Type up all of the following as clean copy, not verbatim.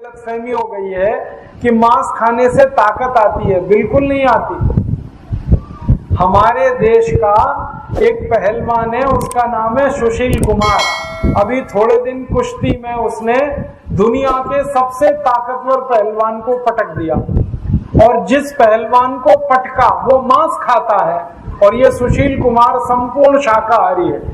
गलतफहमी हो गई है कि मांस खाने से ताकत आती है। बिल्कुल नहीं आती। हमारे देश का एक पहलवान है, उसका नाम है सुशील कुमार। अभी थोड़े दिन कुश्ती में उसने दुनिया के सबसे ताकतवर पहलवान को पटक दिया, और जिस पहलवान को पटका वो मांस खाता है, और ये सुशील कुमार संपूर्ण शाकाहारी है।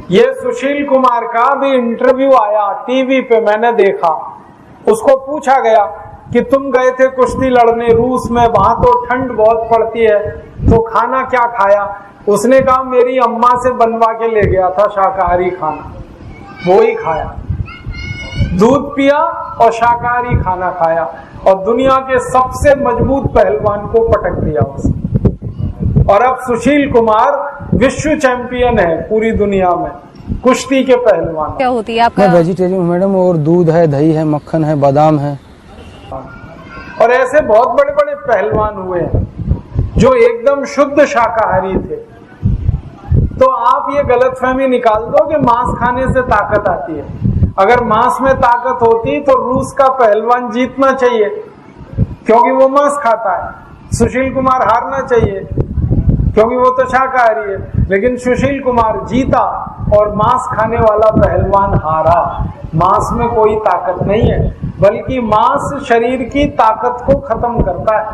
ये सुशील कुमार का भी इंटरव्यू आया टीवी पे, मैंने देखा। उसको पूछा गया कि तुम गए थे कुश्ती लड़ने रूस में, वहां तो ठंड बहुत पड़ती है, तो खाना क्या खाया? उसने कहा मेरी अम्मा से बनवा के ले गया था शाकाहारी खाना, वो ही खाया। दूध पिया और शाकाहारी खाना खाया, और दुनिया के सबसे मजबूत पहलवान को पटक दिया उसने। और अब सुशील कुमार विश्व चैंपियन है पूरी दुनिया में कुश्ती के पहलवान। क्या होती है आपका? मैं वेजिटेरियन हूँ मैडम, और दूध है, दही है, मक्खन है, बादाम है। और ऐसे बहुत बड़े बड़े पहलवान हुए हैं जो एकदम शुद्ध शाकाहारी थे। तो आप ये गलतफहमी निकाल दो कि मांस खाने से ताकत आती है। अगर मांस में ताकत होती तो रूस का पहलवान जीतना चाहिए, क्योंकि वो मांस खाता है। सुशील कुमार हारना चाहिए, क्योंकि वो तो शाकाहारी है। लेकिन सुशील कुमार जीता और मांस खाने वाला पहलवान हारा। मांस में कोई ताकत नहीं है, बल्कि मांस शरीर की ताकत को खत्म करता है।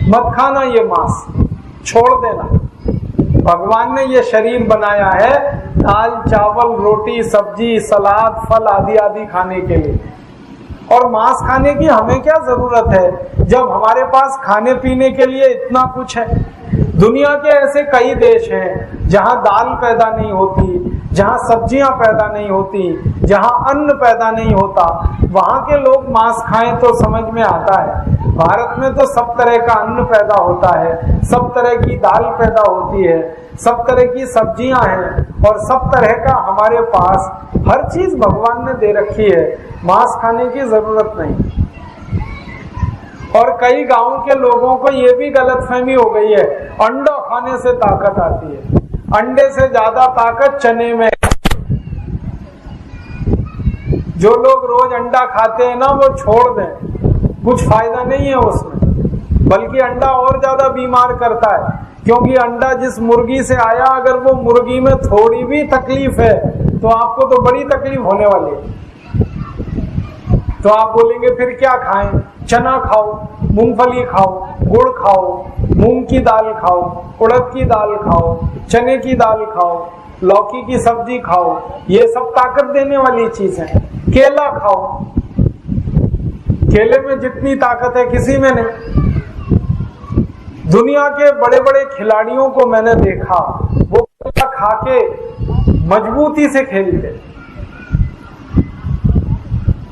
मत खाना ये मांस, छोड़ देना। भगवान ने ये शरीर बनाया है दाल चावल रोटी सब्जी सलाद फल आदि आदि खाने के लिए, और मांस खाने की हमें क्या जरूरत है जब हमारे पास खाने पीने के लिए इतना कुछ है। दुनिया के ऐसे कई देश हैं जहां दाल पैदा नहीं होती, जहां सब्जियां पैदा नहीं होती, जहां अन्न पैदा नहीं होता, वहां के लोग मांस खाएं तो समझ में आता है। भारत में तो सब तरह का अन्न पैदा होता है, सब तरह की दाल पैदा होती है, सब तरह की सब्जियां हैं, और सब तरह का हमारे पास हर चीज भगवान ने दे रखी है। मांस खाने की जरूरत नहीं। और कई गांव के लोगों को ये भी गलतफहमी हो गई है अंडा खाने से ताकत आती है। अंडे से ज्यादा ताकत चने में। जो लोग रोज अंडा खाते हैं ना, वो छोड़ दें, कुछ फायदा नहीं है उसमें, बल्कि अंडा और ज्यादा बीमार करता है। क्योंकि अंडा जिस मुर्गी से आया, अगर वो मुर्गी में थोड़ी भी तकलीफ है तो आपको तो बड़ी तकलीफ होने वाली है। तो आप बोलेंगे फिर क्या खाएं? चना खाओ, मूंगफली खाओ, गुड़ खाओ, मूंग की दाल खाओ, उड़द की दाल खाओ, चने की दाल खाओ, लौकी की सब्जी खाओ, ये सब ताकत देने वाली चीज है। केला खाओ, केले में जितनी ताकत है किसी में नहीं। दुनिया के बड़े बड़े खिलाड़ियों को मैंने देखा, वो केला खा के मजबूती से खेलते।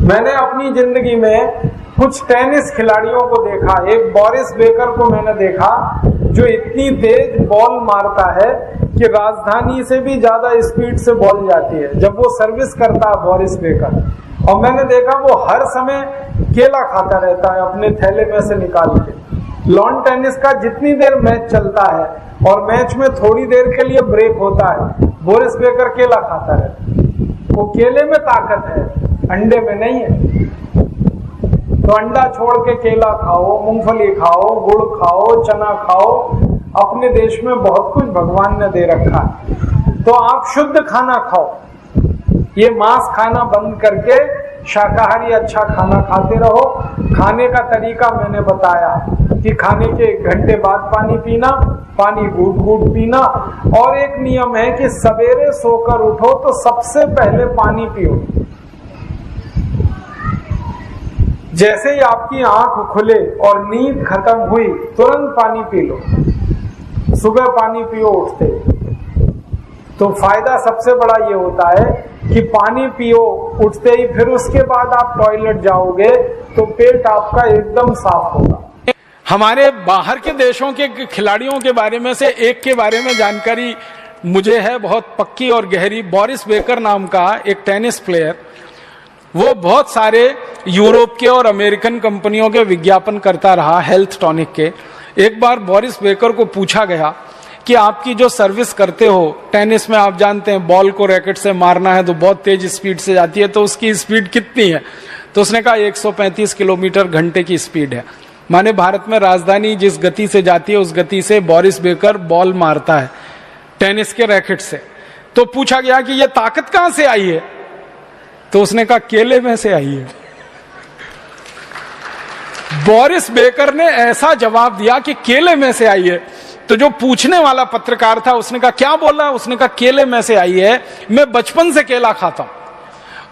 मैंने अपनी जिंदगी में कुछ टेनिस खिलाड़ियों को देखा। एक बोरिस बेकर को मैंने देखा जो इतनी तेज बॉल मारता है कि राजधानी से भी ज्यादा स्पीड से बॉल जाती है जब वो सर्विस करता है बोरिस बेकर। और मैंने देखा वो हर समय केला खाता रहता है अपने थैले में से निकाल के। लॉन टेनिस का जितनी देर मैच चलता है और मैच में थोड़ी देर के लिए ब्रेक होता है, बोरिस बेकर केला खाता रहता है। वो केले में ताकत है, अंडे में नहीं है। तो अंडा छोड़ के केला खाओ, मूंगफली खाओ, गुड़ खाओ, चना खाओ। अपने देश में बहुत कुछ भगवान ने दे रखा है, तो आप शुद्ध खाना खाओ। ये मांस खाना बंद करके शाकाहारी अच्छा खाना खाते रहो। खाने का तरीका मैंने बताया कि खाने के 1 घंटे बाद पानी पीना, पानी घूट घूट पीना। और एक नियम है कि सवेरे सोकर उठो तो सबसे पहले पानी पियो। जैसे ही आपकी आंख खुले और नींद खत्म हुई, तुरंत पानी पी लो। सुबह पानी पियो उठते, तो फायदा सबसे बड़ा ये होता है कि पानी पियो उठते ही, फिर उसके बाद आप टॉयलेट जाओगे तो पेट आपका एकदम साफ होगा। हमारे बाहर के देशों के खिलाड़ियों के बारे में से एक के बारे में जानकारी मुझे है बहुत पक्की और गहरी। बोरिस बेकर नाम का एक टेनिस प्लेयर, वो बहुत सारे यूरोप के और अमेरिकन कंपनियों के विज्ञापन करता रहा हेल्थ टॉनिक के। एक बार बोरिस बेकर को पूछा गया कि आपकी जो सर्विस करते हो, टेनिस में आप जानते हैं बॉल को रैकेट से मारना है तो बहुत तेज स्पीड से जाती है, तो उसकी स्पीड कितनी है? तो उसने कहा 135 किलोमीटर घंटे की स्पीड है। माने भारत में राजधानी जिस गति से जाती है उस गति से बोरिस बेकर बॉल मारता है टेनिस के रैकेट से। तो पूछा गया कि ये ताकत कहां से आई है? तो उसने कहा केले में से आई है। बोरिस बेकर ने ऐसा जवाब दिया कि केले में से आई है। तो जो पूछने वाला पत्रकार था उसने कहा क्या बोला? उसने कहा केले में से आई है, मैं बचपन से केला खाता हूं।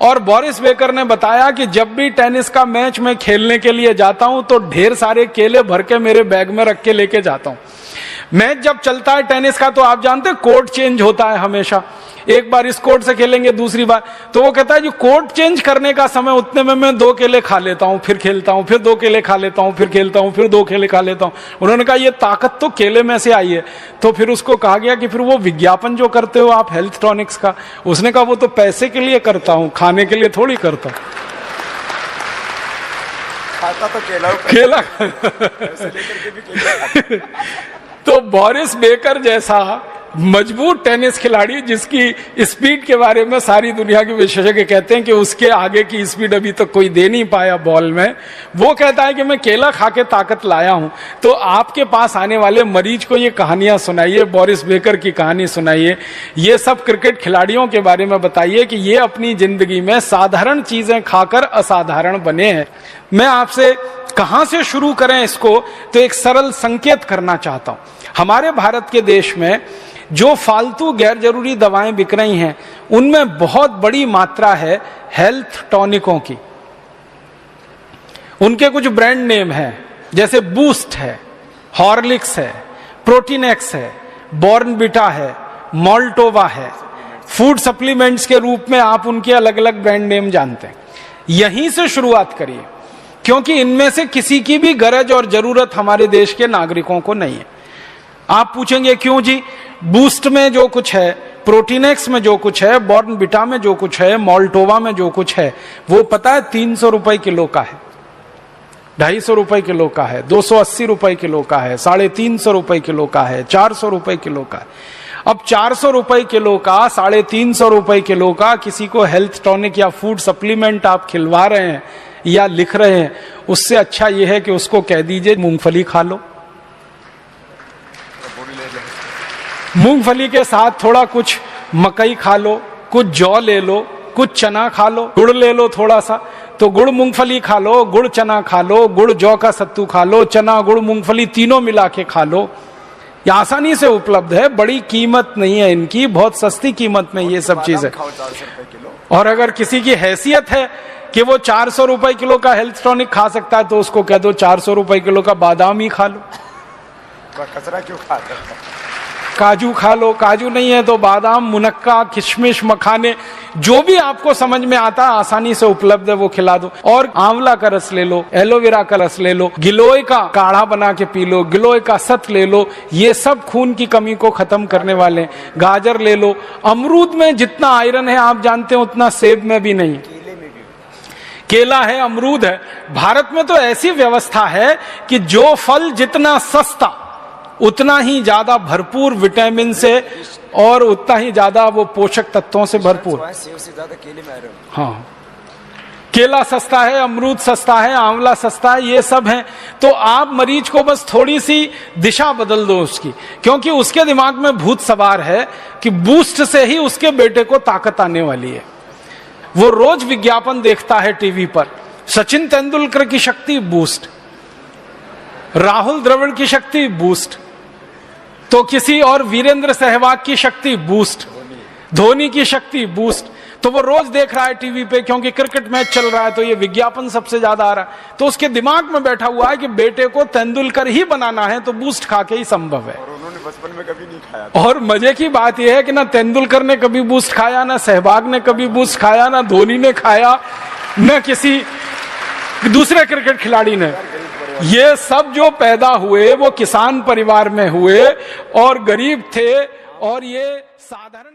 और बोरिस बेकर ने बताया कि जब भी टेनिस का मैच मैं खेलने के लिए जाता हूं तो ढेर सारे केले भर के मेरे बैग में रख के लेके जाता हूं। मैच जब चलता है टेनिस का तो आप जानते हैं कोर्ट चेंज होता है हमेशा, एक बार इस कोर्ट से खेलेंगे दूसरी बार, तो वो कहता है जो कोर्ट चेंज करने का समय उतने में मैं 2 केले खा लेता हूं, फिर खेलता हूं, फिर 2 केले खा लेता हूं, फिर खेलता हूं, फिर 2 केले खा लेता हूं। उन्होंने कहा ये ताकत तो केले में से आई है। तो फिर उसको कहा गया कि फिर वो विज्ञापन जो करते हो आप हेल्थ टॉनिक्स का, उसने कहा वो तो पैसे के लिए करता हूं, खाने के लिए थोड़ी करता हूं। खाता तो केला तो बोरिस बेकर जैसा मजबूत टेनिस खिलाड़ी जिसकी स्पीड के बारे में सारी दुनिया के विशेषज्ञ कहते हैं कि उसके आगे की स्पीड अभी तक कोई दे नहीं पाया बॉल में, वो कहता है कि मैं केला खा के ताकत लाया हूं। तो आपके पास आने वाले मरीज को ये कहानियां सुनाइए, बोरिस बेकर की कहानी सुनाइए, ये सब क्रिकेट खिलाड़ियों के बारे में बताइए कि ये अपनी जिंदगी में साधारण चीजें खाकर असाधारण बने हैं। मैं आपसे कहां से शुरू करें इसको, तो एक सरल संकेत करना चाहता हूं। हमारे भारत के देश में जो फालतू गैर जरूरी दवाएं बिक रही हैं उनमें बहुत बड़ी मात्रा है हेल्थ टॉनिकों की। उनके कुछ ब्रांड नेम हैं, जैसे बूस्ट है, हॉर्लिक्स है, प्रोटीनेक्स है, बॉर्नविटा है, मोल्टोवा है। फूड सप्लीमेंट्स के रूप में आप उनके अलग अलग ब्रांड नेम जानते हैं। यहीं से शुरुआत करिए, क्योंकि इनमें से किसी की भी गरज और जरूरत हमारे देश के नागरिकों को नहीं है। आप पूछेंगे क्यों जी? बूस्ट में जो कुछ है, प्रोटीनेक्स में जो कुछ है, बॉर्नविटा में जो कुछ है, मोल्टोवा में जो कुछ है, वो पता है 300 रुपए किलो का है, 250 रुपए किलो का है, 280 रुपए किलो का है, 350 रुपए किलो का है, 400 रुपए किलो का है। अब 400 रुपए किलो का, 350 रुपए किलो का किसी को हेल्थ टॉनिक या फूड सप्लीमेंट आप खिलवा रहे हैं या लिख रहे हैं, उससे अच्छा यह है कि उसको कह दीजिए मूंगफली खा लो। मूंगफली के साथ थोड़ा कुछ मकई खा लो, कुछ जौ ले लो, कुछ चना खा लो, गुड़ ले लो थोड़ा सा, तो गुड़ मूंगफली खा लो, गुड़ चना खा लो, गुड़ जौ का सत्तू खा लो, चना गुड़ मूंगफली तीनों मिला के खा लो। ये आसानी से उपलब्ध है, बड़ी कीमत नहीं है इनकी, बहुत सस्ती कीमत में ये सब चीजें। और अगर किसी की हैसियत है कि वो 400 रुपए किलो का हेल्थ टॉनिक खा सकता है तो उसको कह दो 400 रुपए किलो का बादाम ही खा लो। कचरा क्यों खाते हैं? काजू खा लो, काजू नहीं है तो बादाम, मुनक्का, किशमिश, मखाने, जो भी आपको समझ में आता है आसानी से उपलब्ध है वो खिला दो। और आंवला का रस ले लो, एलोवेरा का रस ले लो, गिलोय का काढ़ा बना के पी लो, गिलोय का सत ले लो, ये सब खून की कमी को खत्म करने वाले। गाजर ले लो, अमरूद में जितना आयरन है आप जानते हैं उतना सेब में भी नहीं, केला है, अमरूद है। भारत में तो ऐसी व्यवस्था है कि जो फल जितना सस्ता उतना ही ज्यादा भरपूर विटामिन से और उतना ही ज्यादा वो पोषक तत्वों से भरपूर। सेब से ज्यादा केले में आयरन। हाँ, केला सस्ता है, अमरूद सस्ता है, आंवला सस्ता है, ये सब है। तो आप मरीज को बस थोड़ी सी दिशा बदल दो उसकी, क्योंकि उसके दिमाग में भूत सवार है कि बूस्ट से ही उसके बेटे को ताकत आने वाली है। वो रोज विज्ञापन देखता है टीवी पर, सचिन तेंदुलकर की शक्ति बूस्ट, राहुल द्रविड़ की शक्ति बूस्ट, तो किसी और वीरेंद्र सहवाग की शक्ति बूस्ट, धोनी की शक्ति बूस्ट। तो वो रोज देख रहा है टीवी पे, क्योंकि क्रिकेट मैच चल रहा है तो ये विज्ञापन सबसे ज्यादा आ रहा है। तो उसके दिमाग में बैठा हुआ है कि बेटे को तेंदुलकर ही बनाना है तो बूस्ट खा के ही संभव है। और उन्होंने बचपन में कभी नहीं खाया था। और मजे की बात यह है कि ना तेंदुलकर ने कभी बूस्ट खाया, ना सहवाग ने कभी बूस्ट खाया, ना धोनी ने खाया, न किसी दूसरे क्रिकेट खिलाड़ी ने। ये सब जो पैदा हुए वो किसान परिवार में हुए और गरीब थे, और ये साधारण